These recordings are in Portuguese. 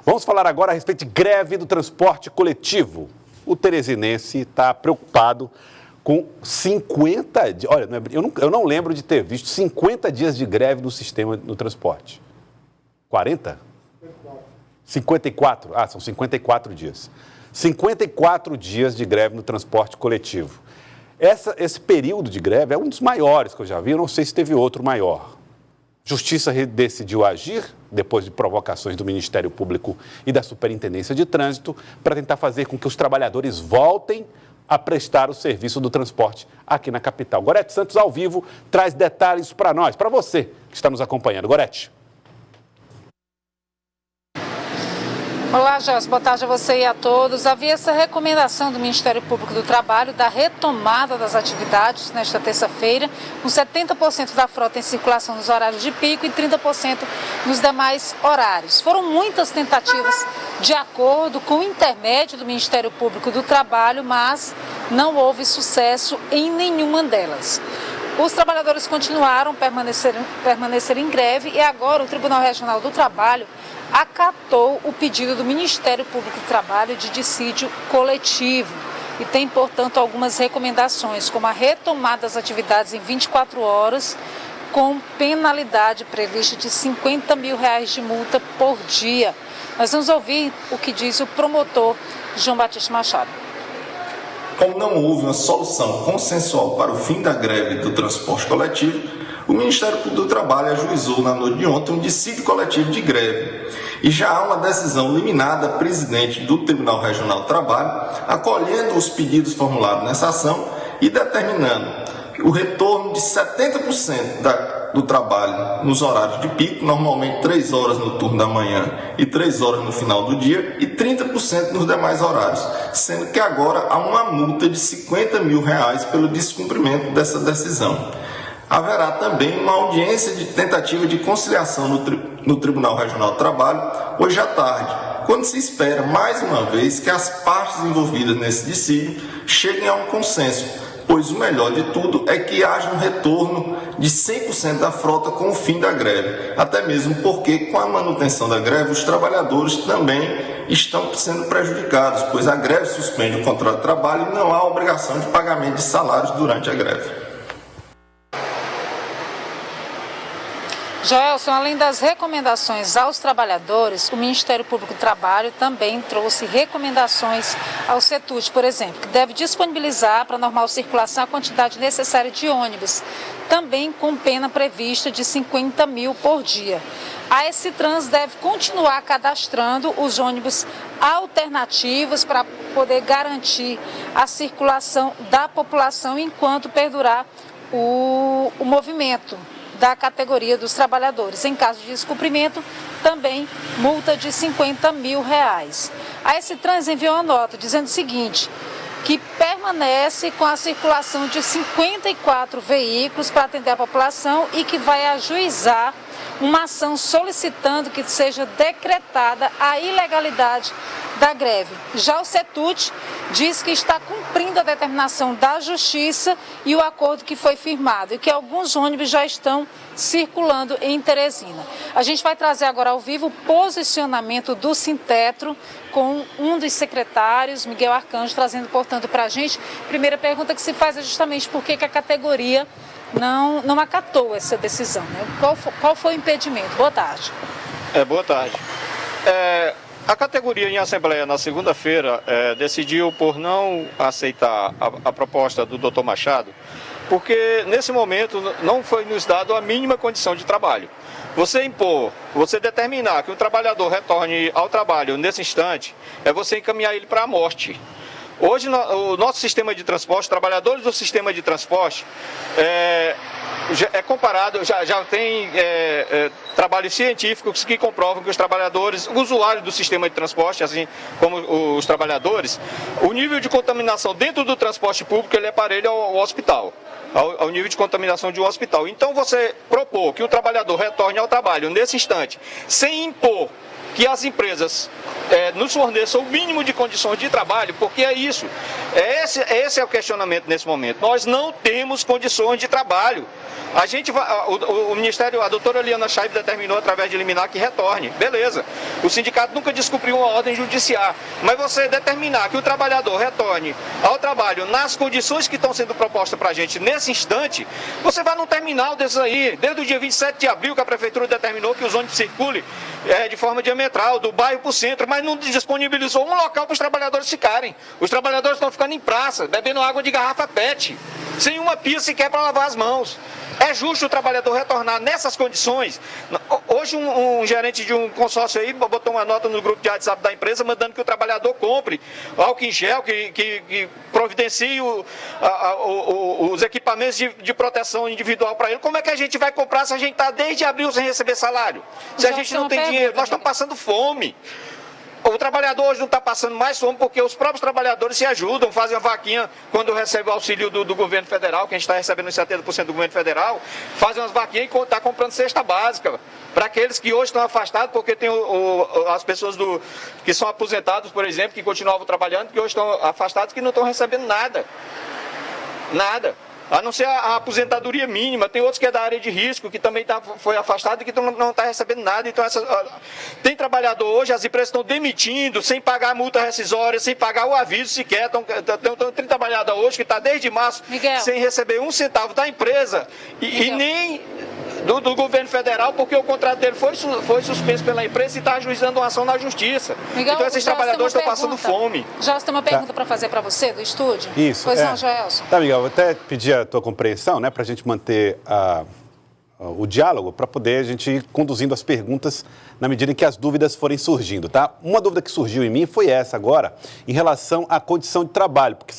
Vamos falar agora a respeito de greve do transporte coletivo. O teresinense está preocupado com 50 dias. Olha, eu não lembro de ter visto 50 dias de greve no sistema do transporte. 40? 54. São 54 dias. 54 dias de greve no transporte coletivo. Esse período de greve é um dos maiores que eu já vi, eu não sei se teve outro maior. Justiça decidiu agir, depois de provocações do Ministério Público e da Superintendência de Trânsito, para tentar fazer com que os trabalhadores voltem a prestar o serviço do transporte aqui na capital. Gorete Santos, ao vivo, traz detalhes para nós, para você que está nos acompanhando. Gorete. Olá, Gelson. Boa tarde a você e a todos. Havia essa recomendação do Ministério Público do Trabalho da retomada das atividades nesta terça-feira, com 70% da frota em circulação nos horários de pico e 30% nos demais horários. Foram muitas tentativas de acordo com o intermédio do Ministério Público do Trabalho, mas não houve sucesso em nenhuma delas. Os trabalhadores continuaram permanecer em greve e agora o Tribunal Regional do Trabalho acatou o pedido do Ministério Público do Trabalho de dissídio coletivo e tem, portanto, algumas recomendações, como a retomada das atividades em 24 horas, com penalidade prevista de R$50 mil de multa por dia. Nós vamos ouvir o que diz o promotor João Batista Machado. Como não houve uma solução consensual para o fim da greve do transporte coletivo, o Ministério Público do Trabalho ajuizou na noite de ontem um dissídio coletivo de greve. E já há uma decisão liminar da presidente do Tribunal Regional do Trabalho, acolhendo os pedidos formulados nessa ação e determinando o retorno de 70% do trabalho nos horários de pico, normalmente 3 horas no turno da manhã e 3 horas no final do dia, e 30% nos demais horários, sendo que agora há uma multa de R$50 mil pelo descumprimento dessa decisão. Haverá também uma audiência de tentativa de conciliação no Tribunal Regional do Trabalho hoje à tarde, quando se espera, mais uma vez, que as partes envolvidas nesse dissídio cheguem a um consenso, pois o melhor de tudo é que haja um retorno de 100% da frota com o fim da greve, até mesmo porque, com a manutenção da greve, os trabalhadores também estão sendo prejudicados, pois a greve suspende o contrato de trabalho e não há obrigação de pagamento de salários durante a greve. Joelson, além das recomendações aos trabalhadores, o Ministério Público do Trabalho também trouxe recomendações ao CETUD, por exemplo, que deve disponibilizar para a normal circulação a quantidade necessária de ônibus, também com pena prevista de R$50 mil por dia. A SCTrans deve continuar cadastrando os ônibus alternativos para poder garantir a circulação da população enquanto perdurar o movimento da categoria dos trabalhadores. Em caso de descumprimento, também multa de R$50 mil. A SCTrans enviou uma nota dizendo o seguinte, que permanece com a circulação de 54 veículos para atender a população e que vai ajuizar uma ação solicitando que seja decretada a ilegalidade da greve. Já o CETUD diz que está cumprindo a determinação da Justiça e o acordo que foi firmado e que alguns ônibus já estão circulando em Teresina. A gente vai trazer agora ao vivo o posicionamento do Sintetro com um dos secretários, Miguel Arcanjo, trazendo, portanto, para a gente. Primeira pergunta que se faz é justamente por que a categoria não acatou essa decisão, né? Qual foi o impedimento? Boa tarde. Boa tarde. A categoria em assembleia na segunda-feira decidiu por não aceitar a proposta do Dr. Machado, porque nesse momento não foi nos dado a mínima condição de trabalho. Você impor, você determinar que o trabalhador retorne ao trabalho nesse instante, é você encaminhar ele para a morte. Hoje, o nosso sistema de transporte, os trabalhadores do sistema de transporte, é comparado, já tem trabalhos científicos que comprovam que os trabalhadores, usuários do sistema de transporte, assim como os trabalhadores, o nível de contaminação dentro do transporte público ele é parelho ao hospital, ao nível de contaminação de um hospital. Então, você propor que o trabalhador retorne ao trabalho nesse instante, sem impor que as empresas nos forneçam o mínimo de condições de trabalho, porque é isso. Esse é o questionamento nesse momento. Nós não temos condições de trabalho. O Ministério, a doutora Eliana Chaib determinou através de liminar que retorne. Beleza. O sindicato nunca descumpriu uma ordem judicial. Mas você determinar que o trabalhador retorne ao trabalho nas condições que estão sendo propostas para a gente nesse instante, você vai num terminal desses aí. Desde o dia 27 de abril que a prefeitura determinou que os ônibus circulem de forma diametral, do bairro para o centro, mas não disponibilizou um local para os trabalhadores ficarem. Os trabalhadores estão ficando em praça, bebendo água de garrafa PET, sem uma pia sequer para lavar as mãos. É justo o trabalhador retornar nessas condições? Hoje um gerente de um consórcio aí botou uma nota no grupo de WhatsApp da empresa mandando que o trabalhador compre álcool em gel, que providencie os equipamentos de proteção individual para ele. Como é que a gente vai comprar se a gente está desde abril sem receber salário? Se a gente não tem dinheiro, nós estamos passando fome. O trabalhador hoje não está passando mais fome porque os próprios trabalhadores se ajudam, fazem uma vaquinha quando recebe o auxílio do governo federal, que a gente está recebendo 70% do governo federal, fazem umas vaquinhas e está comprando cesta básica para aqueles que hoje estão afastados, porque tem as pessoas que são aposentados, por exemplo, que continuavam trabalhando, que hoje estão afastados, que não estão recebendo nada. Nada. A não ser a aposentadoria mínima. Tem outros que é da área de risco, que também foi afastado e que não está recebendo nada. Então, tem trabalhador hoje, as empresas estão demitindo, sem pagar a multa rescisória, sem pagar o aviso sequer. Tem trabalhador hoje que está desde março sem receber um centavo da empresa e nem do governo federal, porque o contrato dele foi suspenso pela empresa e está ajuizando uma ação na justiça. Miguel, então, esses trabalhadores estão passando fome. Gelson, tem uma pergunta para fazer para você, do estúdio? Isso. Pois não, Gelson. Tá, Miguel, vou até pedir a tua compreensão, né, para a gente manter o diálogo, para poder a gente ir conduzindo as perguntas na medida em que as dúvidas forem surgindo, tá? Uma dúvida que surgiu em mim foi essa agora, em relação à condição de trabalho, porque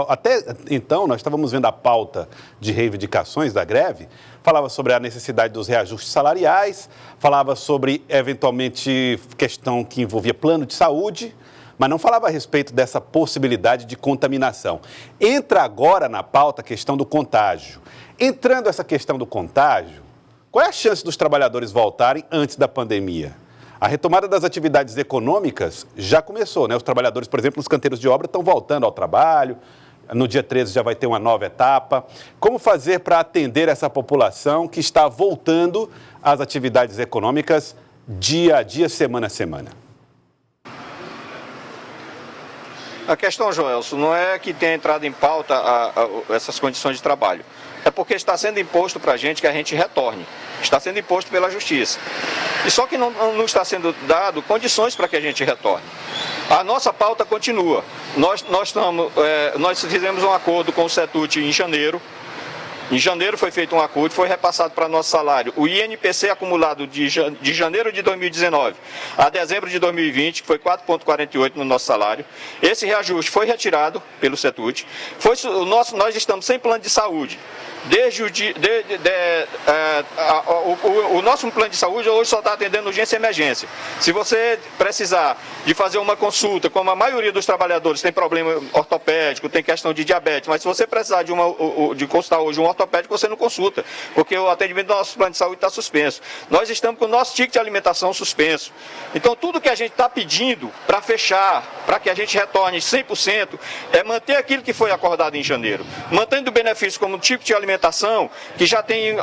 até então nós estávamos vendo a pauta de reivindicações da greve, falava sobre a necessidade dos reajustes salariais, falava sobre, eventualmente, questão que envolvia plano de saúde, mas não falava a respeito dessa possibilidade de contaminação. Entra agora na pauta a questão do contágio. Entrando essa questão do contágio, qual é a chance dos trabalhadores voltarem antes da pandemia? A retomada das atividades econômicas já começou, né? Os trabalhadores, por exemplo, nos canteiros de obra estão voltando ao trabalho, no dia 13 já vai ter uma nova etapa. Como fazer para atender essa população que está voltando às atividades econômicas dia a dia, semana a semana? A questão, Joelson, não é que tenha entrado em pauta essas condições de trabalho. É porque está sendo imposto para a gente que a gente retorne. Está sendo imposto pela justiça. E só que não está sendo dado condições para que a gente retorne. A nossa pauta continua. Nós fizemos um acordo com o CETUT em janeiro. Em janeiro foi feito um acordo, foi repassado para nosso salário o INPC acumulado de janeiro de 2019 a dezembro de 2020, que foi 4,48 no nosso salário. Esse reajuste foi retirado pelo CETUT. Nós estamos sem plano de saúde. Desde o nosso plano de saúde hoje só está atendendo urgência e emergência. Se você precisar de fazer uma consulta, como a maioria dos trabalhadores tem problema ortopédico, tem questão de diabetes, mas se você precisar de consultar hoje um ortopédico, você não consulta, porque o atendimento do nosso plano de saúde está suspenso. Nós estamos com o nosso ticket de alimentação suspenso. Então, tudo que a gente está pedindo para fechar, para que a gente retorne 100%, é manter aquilo que foi acordado em janeiro. Mantendo o benefício como ticket de alimentação, que já tem,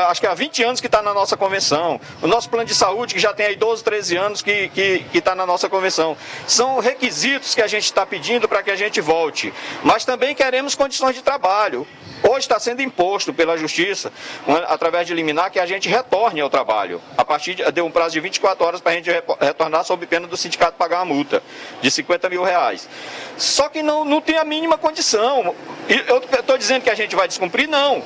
acho que há 20 anos que está na nossa convenção. O nosso plano de saúde, que já tem aí 12, 13 anos que está na nossa convenção. São requisitos que a gente está pedindo para que a gente volte. Mas também queremos condições de trabalho. Hoje está sendo imposto pela Justiça, através de liminar, que a gente retorne ao trabalho. A partir deu um prazo de 24 horas para a gente retornar, sob pena do sindicato pagar uma multa de R$50 mil. Só que não tem a mínima condição. Eu estou dizendo que a gente vai descumprir? Não.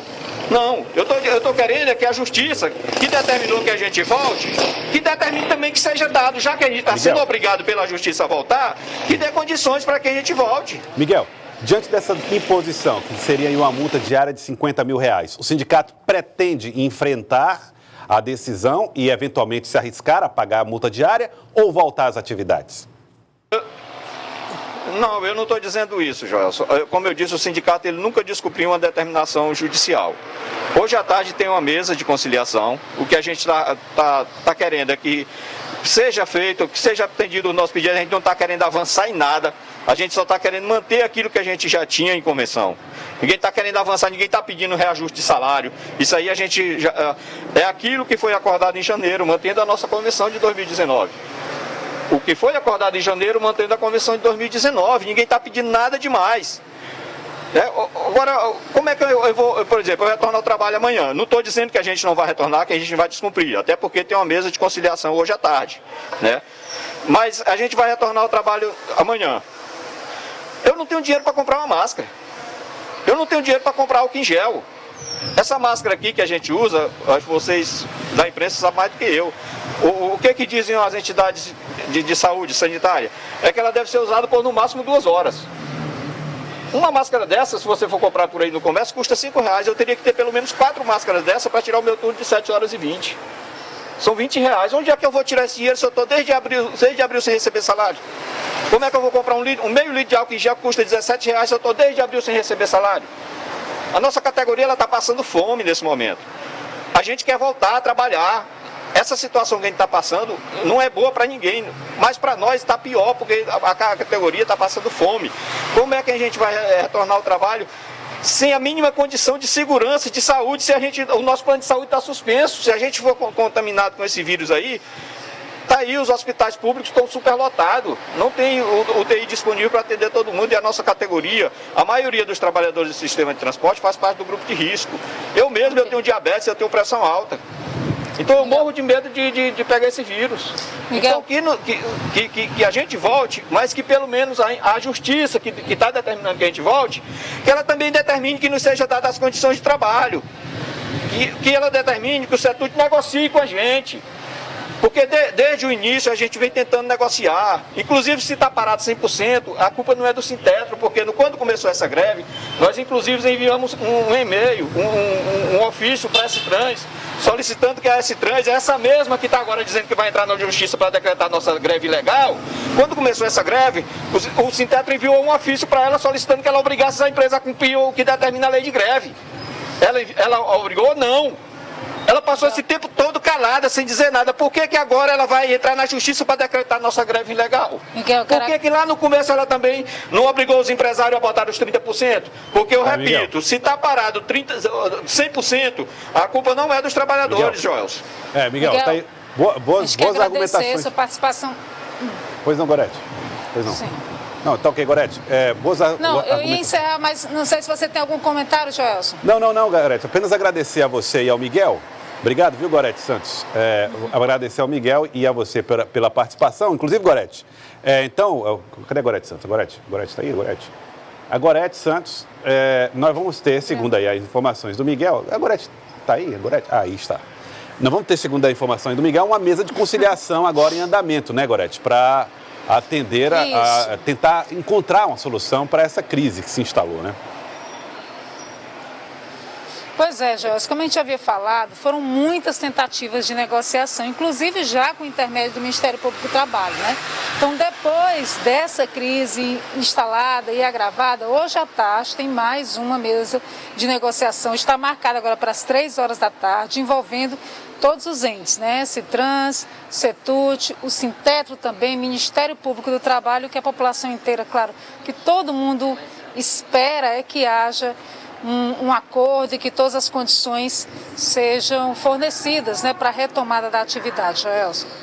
Não. Eu estou querendo que a Justiça, que determinou que a gente volte, que determine também que seja dado, já que a gente está sendo obrigado pela Justiça a voltar, que dê condições para que a gente volte. Miguel, diante dessa imposição, que seria uma multa diária de R$50 mil, o sindicato pretende enfrentar a decisão e, eventualmente, se arriscar a pagar a multa diária ou voltar às atividades? Não, eu não estou dizendo isso, Joelson. Como eu disse, o sindicato ele nunca descumpriu uma determinação judicial. Hoje à tarde tem uma mesa de conciliação. O que a gente está querendo é que seja feito, que seja atendido o nosso pedido. A gente não está querendo avançar em nada, a gente só está querendo manter aquilo que a gente já tinha em convenção. Ninguém está querendo avançar, ninguém está pedindo reajuste de salário. Isso aí a gente é aquilo que foi acordado em janeiro, mantendo a nossa convenção de 2019. O que foi acordado em janeiro, mantendo a convenção de 2019. Ninguém está pedindo nada demais. Agora, como é que eu vou, por exemplo, eu retorno ao trabalho amanhã? Não estou dizendo que a gente não vai retornar, que a gente vai descumprir, até porque tem uma mesa de conciliação hoje à tarde, né? Mas a gente vai retornar ao trabalho amanhã. Eu não tenho dinheiro para comprar uma máscara. Eu não tenho dinheiro para comprar álcool em gel. Essa máscara aqui que a gente usa, acho que vocês da imprensa sabem mais do que eu. O que dizem as entidades de saúde sanitária? É que ela deve ser usada por no máximo 2 horas. Uma máscara dessa, se você for comprar por aí no comércio, custa R$5. Eu teria que ter pelo menos 4 máscaras dessa para tirar o meu turno de 7h20. São R$20. Onde é que eu vou tirar esse dinheiro se eu estou desde abril sem receber salário? Como é que eu vou comprar um meio litro de álcool em gel que custa R$17 se eu estou desde abril sem receber salário? A nossa categoria está passando fome nesse momento. A gente quer voltar a trabalhar. Essa situação que a gente está passando não é boa para ninguém, mas para nós está pior, porque a categoria está passando fome. Como é que a gente vai retornar ao trabalho sem a mínima condição de segurança e de saúde, se o nosso plano de saúde está suspenso? Se a gente for contaminado com esse vírus aí, tá aí, os hospitais públicos estão superlotados, não tem UTI disponível para atender todo mundo, e a nossa categoria, a maioria dos trabalhadores do sistema de transporte faz parte do grupo de risco. Eu mesmo, eu tenho diabetes, eu tenho pressão alta. Então eu morro de medo de pegar esse vírus. Miguel. Então que a gente volte, mas que pelo menos a justiça que está determinando que a gente volte, que ela também determine que nos seja dadas as condições de trabalho. Que ela determine que o CETUD negocie com a gente. Porque desde o início a gente vem tentando negociar. Inclusive, se está parado 100%, a culpa não é do Sintetro, porque quando começou essa greve, nós inclusive enviamos um e-mail, um ofício para a S-Trans, solicitando que a S-Trans, essa mesma que está agora dizendo que vai entrar na justiça para decretar nossa greve ilegal, quando começou essa greve, o Sintetro enviou um ofício para ela solicitando que ela obrigasse a empresa a cumprir o que determina a lei de greve. Ela obrigou? Não. Ela passou esse tempo todo calada, sem dizer nada. Por que agora ela vai entrar na justiça para decretar nossa greve ilegal? Por que lá no começo ela também não obrigou os empresários a botar os 30%? Porque eu repito, Miguel, se está parado 100%, a culpa não é dos trabalhadores, Joelson. Miguel, tá aí. Boas argumentações. Sua participação. Pois não, Gorete? Pois não. Sim. Não, tá ok, Gorete. Não, eu ia encerrar, mas não sei se você tem algum comentário, Joelson. Não, Gorete. Apenas agradecer a você e ao Miguel. Obrigado, viu, Gorete Santos? Agradecer ao Miguel e a você pela participação. Inclusive, Gorete. Então, cadê a Gorete Santos? Gorete está aí, Gorete? A Gorete Santos, nós vamos ter, segundo aí as informações do Miguel. A Gorete está aí? Aí está. Nós vamos ter, segundo as informações do Miguel, uma mesa de conciliação agora em andamento, né, Gorete? Para atender a tentar encontrar uma solução para essa crise que se instalou, né? Pois é, Joelson, como a gente havia falado, foram muitas tentativas de negociação, inclusive já com o intermédio do Ministério Público do Trabalho, né? Então, depois dessa crise instalada e agravada, hoje à tarde tem mais uma mesa de negociação, está marcada agora para as 3h da tarde, envolvendo todos os entes, né? CITRANS, CETUD, o Sintetro também, Ministério Público do Trabalho, que a população inteira, claro, que todo mundo espera é que haja um acordo e que todas as condições sejam fornecidas, né, para a retomada da atividade, Joelson.